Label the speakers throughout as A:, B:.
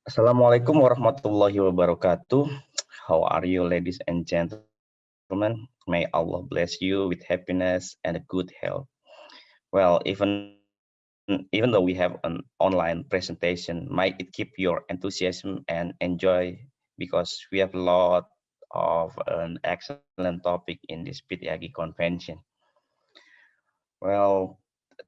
A: Assalamualaikum warahmatullahi wabarakatuh. How are you, ladies and gentlemen? May Allah bless you with happiness and a good health. Well, even though we have an online presentation, might it keep your enthusiasm and enjoy because we have a lot of an excellent topic in this PTAGI convention. Well,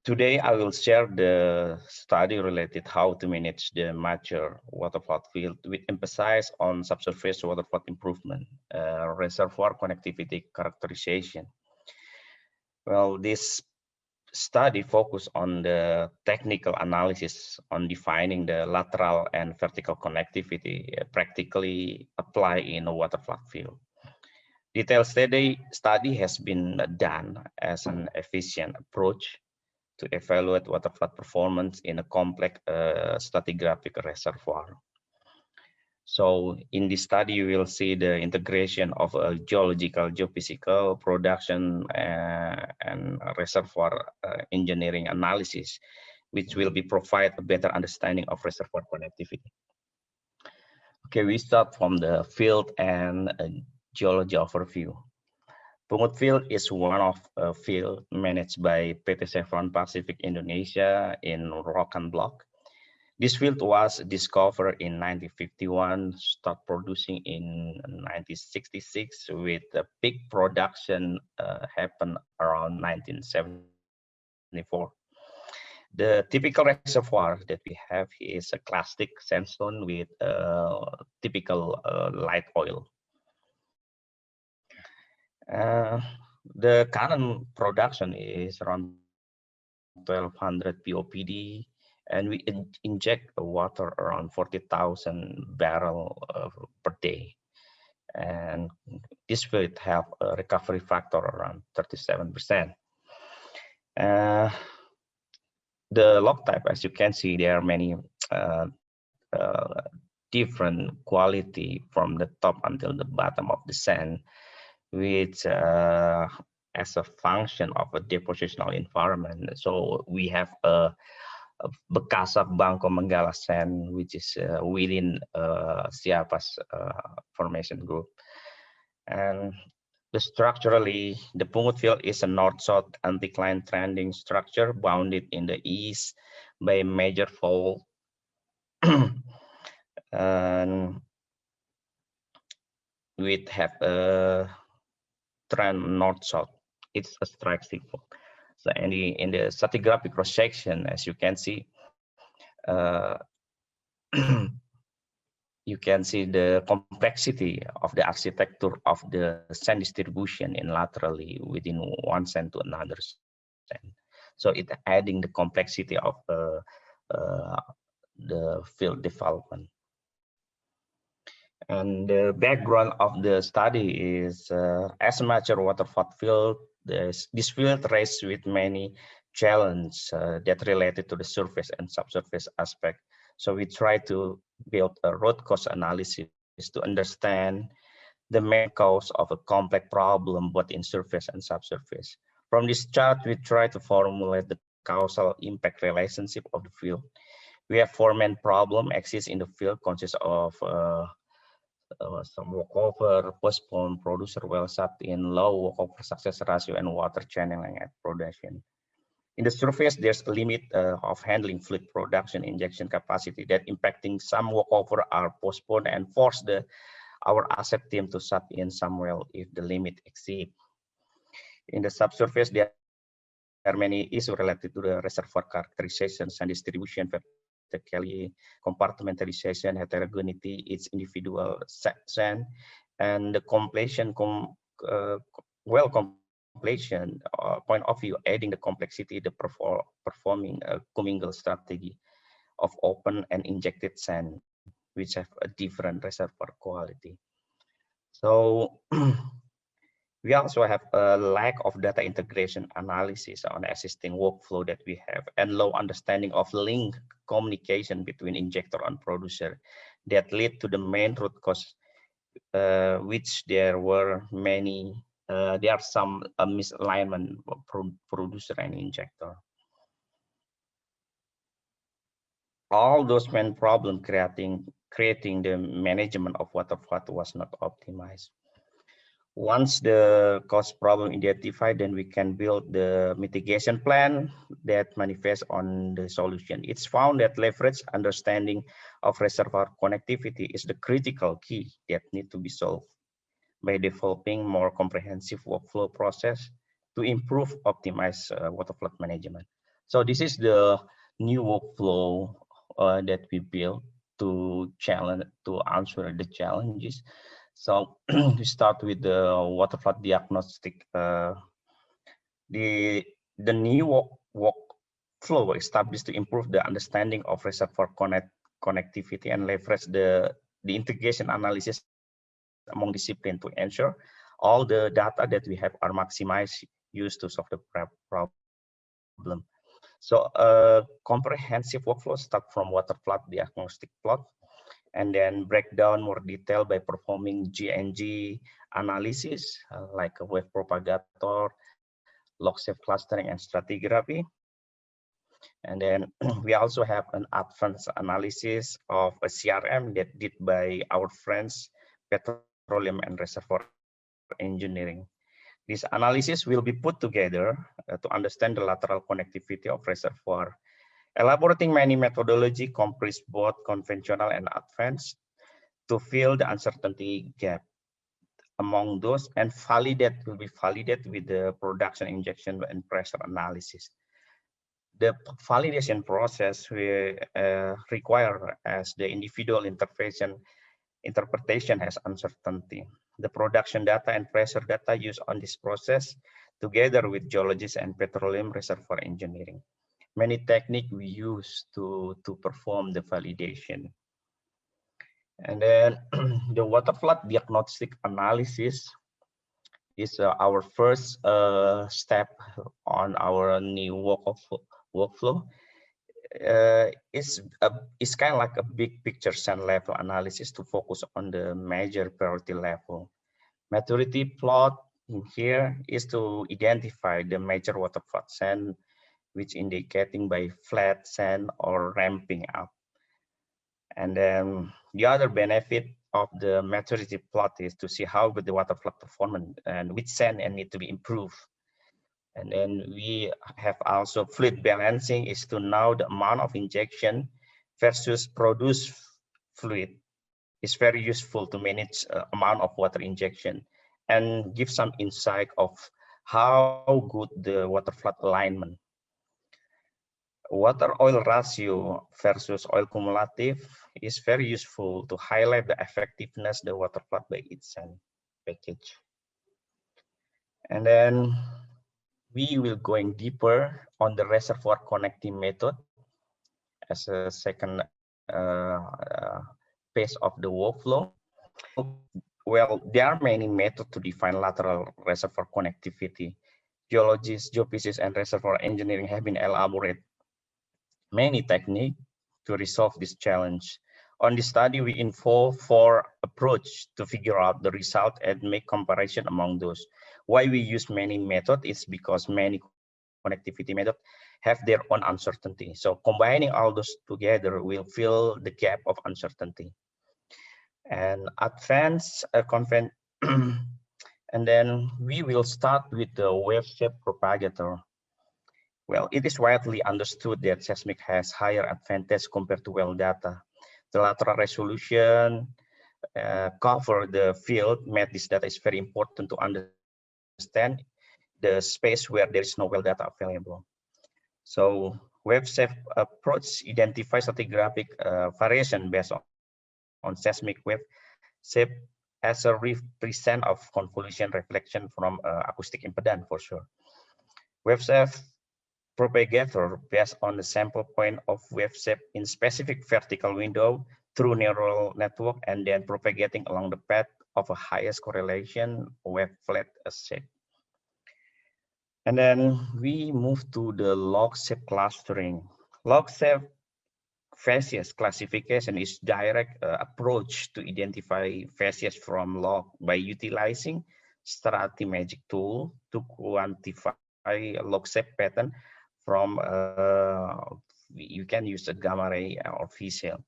A: today I will share the study related how to manage the mature waterflood field with emphasis on subsurface waterflood improvement, reservoir connectivity characterization. Well, this study focus on the technical analysis on defining the lateral and vertical connectivity practically apply in a waterflood field. Detailed study has been done as an efficient approach to evaluate waterflood performance in a complex stratigraphic reservoir. So in this study, you will see the integration of a geological, geophysical, production, and reservoir engineering analysis, which will be provide a better understanding of reservoir connectivity. Okay, we start from the field and geology overview. Pungut Field is one of a field managed by PT Chevron Pacific Indonesia in Rokan Block. This field was discovered in 1951, start producing in 1966, with the peak production happened around 1974. The typical reservoir that we have is a clastic sandstone with typical light oil. The current production is around 1200 POPD, and we inject water around 40,000 barrels per day. And this will have a recovery factor around 37%. The log type, as you can see, there are many different quality from the top until the bottom of the sand, which as a function of a depositional environment. So we have a Bekasap Bangko Menggala sand, which is within Siapas formation group. And structurally, the Pungut Field is a north-south anticline trending structure bounded in the east by a major fault. And we have a trend north-south. It's a strike signal. So in the stratigraphic cross section, as you can see, you can see the complexity of the architecture of the sand distribution in laterally within one sand to another sand. So it adding the complexity of the field development. And the background of the study is as a mature waterflood field, this field raised with many challenges that related to the surface and subsurface aspect. So we try to build a root cause analysis to understand the main cause of a complex problem both in surface and subsurface. From this chart, we try to formulate the causal impact relationship of the field. We have four main problems exist in the field, consist of some walkover, postpone, producer well shut in, low walkover success ratio, and water channeling at production. In the surface, there's a limit of handling fluid production injection capacity that impacting some walkover are postponed and force our asset team to shut in some well if the limit exceed. In the subsurface, there are many issues related to the reservoir characterizations and distribution, vertically compartmentalization, heterogeneity, its individual section, and the completion, well completion point of view, adding the complexity, the performing a commingle strategy of open and injected sand, which have a different reservoir quality. So we also have a lack of data integration analysis on the existing workflow that we have and low understanding of link communication between injector and producer that lead to the main root cause, which there were many, there are some misalignment producer and injector. All those main problems creating the management of water flood was not optimized. Once the cause problem identified, then we can build the mitigation plan that manifests on the solution. It's found that leverage understanding of reservoir connectivity is the critical key that need to be solved by developing more comprehensive workflow process to improve optimize water flood management. So this is the new workflow that we built to answer the challenges. So we start with the water flood diagnostic. The new workflow established to improve the understanding of reservoir connectivity and leverage the integration analysis among discipline to ensure all the data that we have are maximized used to solve the problem. So comprehensive workflow start from water flood diagnostic plot, and then break down more detail by performing GNG analysis like a wave propagator, log safe clustering, and stratigraphy. And then we also have an advanced analysis of a CRM that did by our friends, Petroleum and Reservoir Engineering. This analysis will be put together to understand the lateral connectivity of reservoir. Elaborating many methodology comprise both conventional and advanced to fill the uncertainty gap among those, and will be validated with the production injection and pressure analysis. The validation process will require as the individual interpretation has uncertainty. The production data and pressure data used on this process together with geologists and petroleum reservoir engineering. Many techniques we use to perform the validation. And then the water flood diagnostic analysis is our first step on our new workflow. It's kind of like a big picture sand level analysis to focus on the major priority level. Maturity plot in here is to identify the major water flood sand, which indicating by flat sand or ramping up. And then the other benefit of the maturity plot is to see how good the water flood performance and which sand and need to be improved. And then we have also fluid balancing is to know the amount of injection versus produced fluid. Is very useful to manage amount of water injection and give some insight of how good the water flood alignment. Water oil ratio versus oil cumulative is very useful to highlight the effectiveness the water flood by its package. And then we will going deeper on the reservoir connecting method as a second phase of the workflow. Well, there are many methods to define lateral reservoir connectivity. Geologists, geophysicists, and reservoir engineering have been elaborate many techniques to resolve this challenge. On this study, we involve 4 approaches to figure out the result and make comparison among those. Why we use many methods is because many connectivity methods have their own uncertainty. So combining all those together will fill the gap of uncertainty. And advanced and then we will start with the wave-shaped propagator. Well, it is widely understood that seismic has higher advantage compared to well data. The lateral resolution cover the field made this data is very important to understand the space where there is no well data available. So wave-shaped approach identifies stratigraphic variation based on seismic wave shape as a represent of convolution reflection from acoustic impedance for sure. Wave-shape propagator based on the sample point of wave shape in specific vertical window through neural network and then propagating along the path of a highest correlation wave flat shape. And then we move to the log shape clustering. Log shape facies classification is direct approach to identify facies from log by utilizing StratiMagic tool to quantify a log shape pattern from you can use a gamma ray or visual.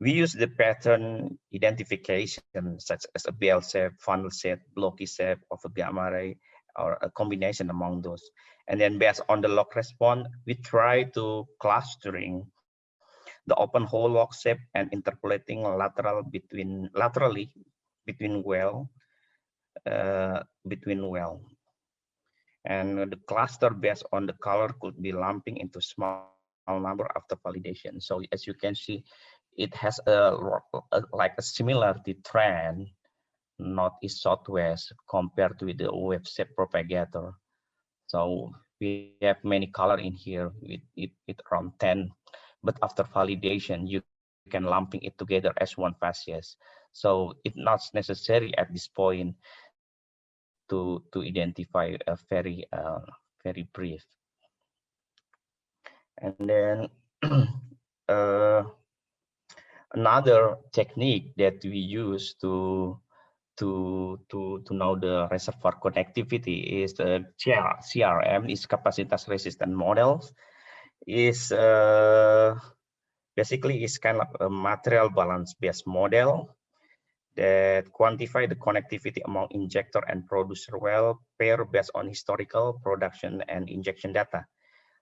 A: We use the pattern identification, such as a bell shape, funnel shape, blocky shape of a gamma ray, or a combination among those. And then based on the log response, we try to clustering the open hole log shape and interpolating laterally between well. And the cluster based on the color could be lumping into small number after validation. So as you can see, it has like a similarity trend northeast southwest compared with the wave shape propagator. So we have many color in here with around 10, but after validation you can lumping it together as one facies. So it's not necessary at this point to identify a very brief. And then uh, another technique that we use to know the reservoir connectivity is the CRM, is capacitas resistant models. Is basically is kind of a material balance based model that quantify the connectivity among injector and producer well pair based on historical production and injection data.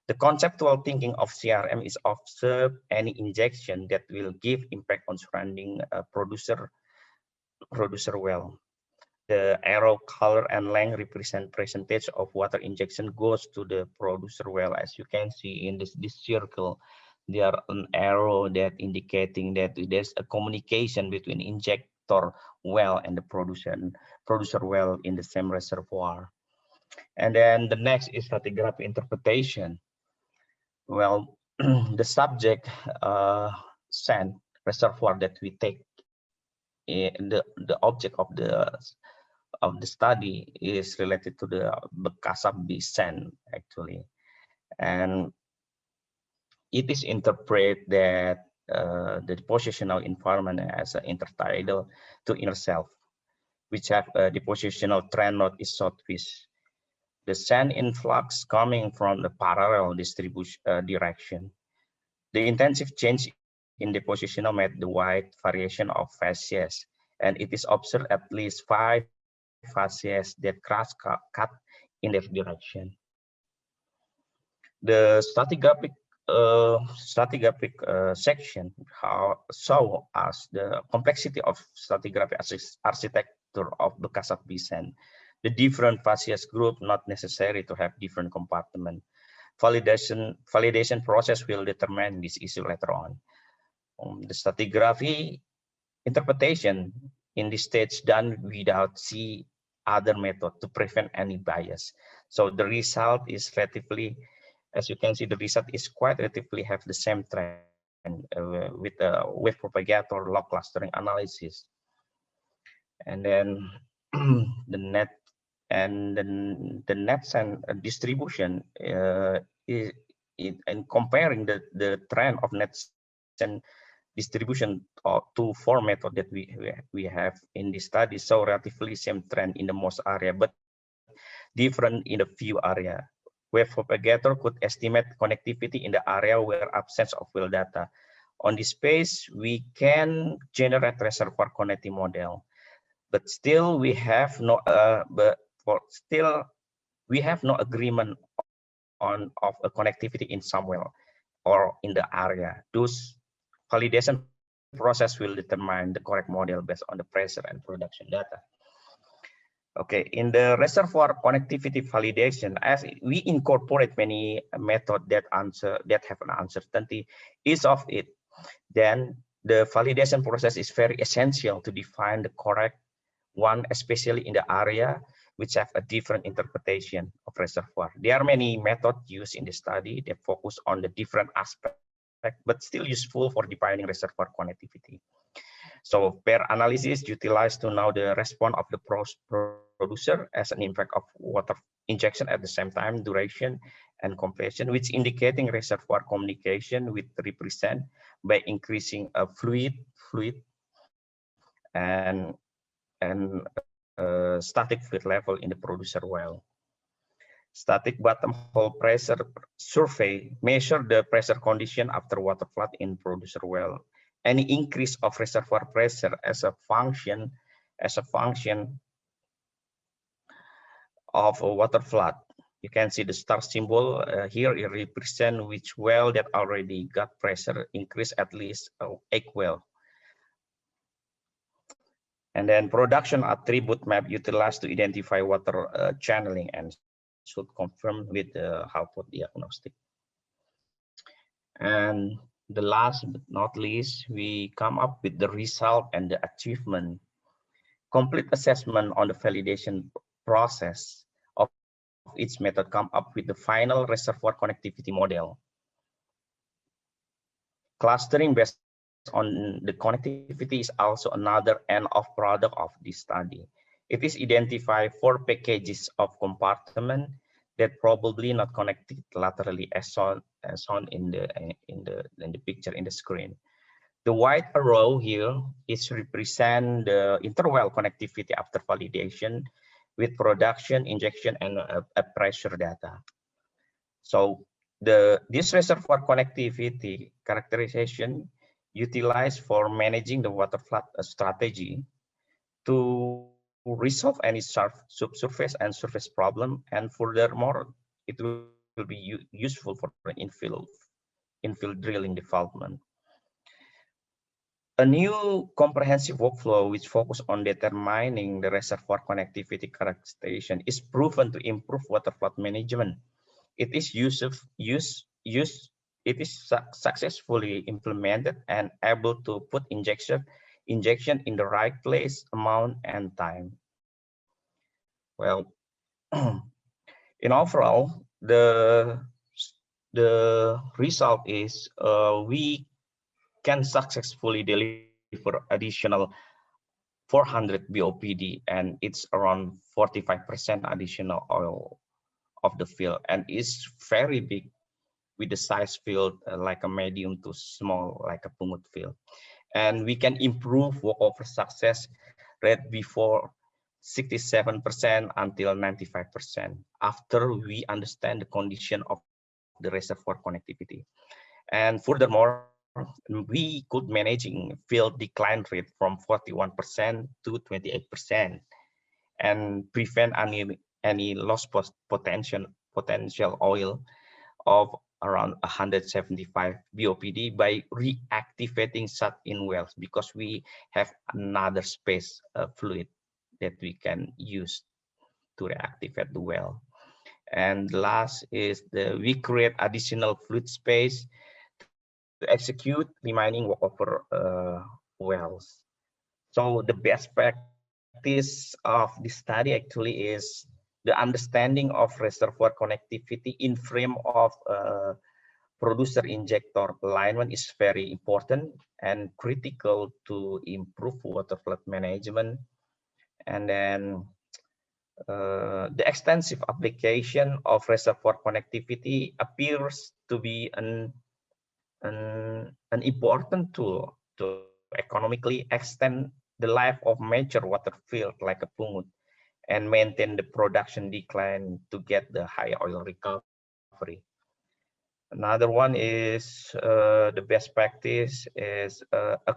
A: The conceptual thinking of CRM is observe any injection that will give impact on surrounding producer well. The arrow color and length represent percentage of water injection goes to the producer well. As you can see in this circle, there are an arrow that indicating that there's a communication between injector well and the producer well in the same reservoir. And then the next is stratigraphy interpretation. Well, the subject sand reservoir that we take, the object of the study is related to the Bekasabi sand actually, and it is interpreted that the depositional environment as an intertidal to inner self, which have a depositional trend northeast southwest. The sand influx coming from the parallel distribution direction. The intensive change in depositional made the wide variation of facies, and it is observed at least 5 facies that cross cut in their direction. The stratigraphic section show us the complexity of stratigraphic architecture of the Bekasabi sand. The different facies group not necessary to have different compartment. Validation process will determine this issue later on. The stratigraphy interpretation in this stage done without other method to prevent any bias. So the result is relatively, as you can see, the result is quite relatively have the same trend with the wave propagator log clustering analysis. And then the net and the nets and distribution is in comparing the trend of nets and distribution to 4 method that we have in this study, so relatively same trend in the most area but different in the few area. Wave propagator could estimate connectivity in the area where absence of well data. On this page we can generate reservoir connectivity model, but still we have no agreement of a connectivity in some well or in the area. Those validation process will determine the correct model based on the pressure and production data. Okay, in the reservoir connectivity validation, as we incorporate many methods that have an uncertainty, each of it, then the validation process is very essential to define the correct one, especially in the area which have a different interpretation of reservoir. There are many methods used in the study that focus on the different aspects, but still useful for defining reservoir connectivity. So pair analysis utilized to know the response of the producer as an impact of water injection at the same time, duration and completion, which indicating reservoir communication with represent by increasing a fluid and static fluid level in the producer well. Static bottom hole pressure survey measure the pressure condition after water flood in producer well any increase of reservoir pressure as a function of a water flood. You can see the star symbol here. It represents which well that already got pressure increase at least 8 well. And then production attribute map utilized to identify water channeling and should confirm with the Halford diagnostic. And the last but not least, we come up with the result and the achievement. Complete assessment on the validation process of each method come up with the final reservoir connectivity model. Clustering based on the connectivity is also another end of product of this study. It is identify 4 packages of compartment that probably not connected laterally as shown in the picture in the screen. The white arrow here is represent the interwell connectivity after validation with production, injection, and a pressure data. So this reservoir connectivity characterization utilized for managing the water flood strategy to resolve any subsurface and surface problem, and furthermore, it will be useful for infill drilling development. A new comprehensive workflow which focuses on determining the reservoir connectivity characterization is proven to improve water flood management. It is successfully implemented and able to put injection in the right place, amount, and time. Well, in overall, the result is we can successfully deliver additional 400 BOPD, and it's around 45% additional oil of the field, and it's very big with the size field like a medium to small like a Pungut field. And we can improve workover success rate before 67% until 95% after we understand the condition of the reservoir connectivity. And furthermore, we could managing field decline rate from 41% to 28% and prevent any loss potential oil of around 175 BOPD by reactivating shut-in wells, because we have another space fluid that we can use to reactivate the well. And last is we create additional fluid space to execute remaining workover wells. So the best practice of this study actually is the understanding of reservoir connectivity in frame of producer injector alignment is very important and critical to improve water flood management. And then the extensive application of reservoir connectivity appears to be an important tool to economically extend the life of major water field like a Pungut and maintain the production decline to get the high oil recovery. Another one is the best practice is a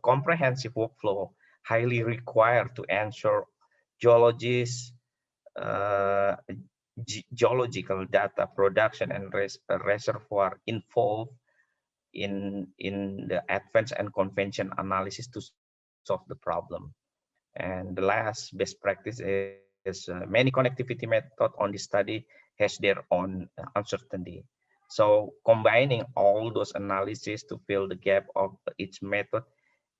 A: comprehensive workflow highly required to ensure geologists, geological data production and reservoir involved in the advanced and convention analysis to solve the problem. And the last best practice is many connectivity method on this study has their own uncertainty. So combining all those analyses to fill the gap of each method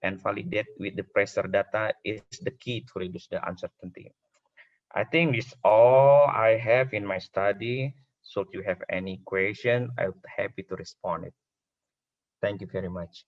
A: and validate with the pressure data is the key to reduce the uncertainty. I think this is all I have in my study. So if you have any question, I'll be happy to respond it. Thank you very much.